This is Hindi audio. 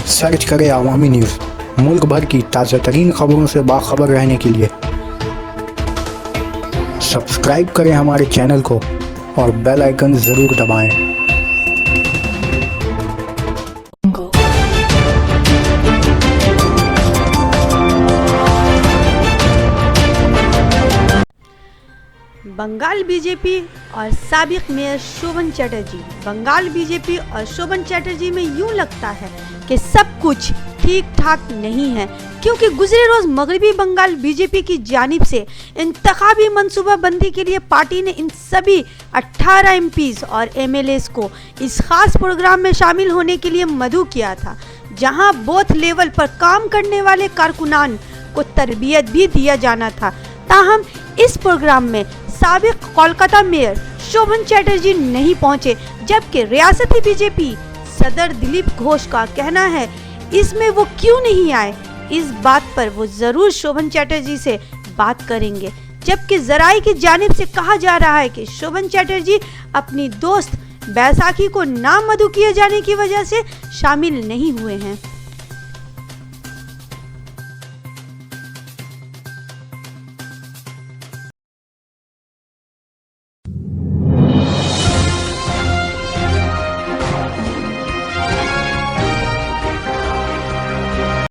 सर्च करें अवामी न्यूज़। मुल्क भर की ताज़ा तरीन खबरों से बाखबर रहने के लिए सब्सक्राइब करें हमारे चैनल को और बेल आइकन ज़रूर दबाएं। बंगाल बीजेपी और साबिक मेयर शोभन चटर्जी। बंगाल बीजेपी और शोभन चटर्जी में यूं लगता है कि सब कुछ ठीक ठाक नहीं है, क्योंकि गुजरे रोज मगरबी बंगाल बीजेपी की जानिब से इंतखाबी मनसूबाबंदी के लिए पार्टी ने इन सभी 18 एमपीज और एमएलएस को इस खास प्रोग्राम में शामिल होने के लिए मदऊ किया था, जहां बूथ लेवल पर काम करने वाले कारकुनान को तरबियत भी दिया जाना था। ताहम इस प्रोग्राम में साबिक कोलकाता मेयर शोभन चटर्जी नहीं पहुंचे, जबकि रियासती बीजेपी सदर दिलीप घोष का कहना है इसमें वो क्यों नहीं आए। इस बात पर वो जरूर शोभन चटर्जी से बात करेंगे, जबकि जराई की जानिब से कहा जा रहा है कि शोभन चटर्जी अपनी दोस्त बैसाखी को ना मदऊ किए जाने की वजह से शामिल नहीं हुए हैं।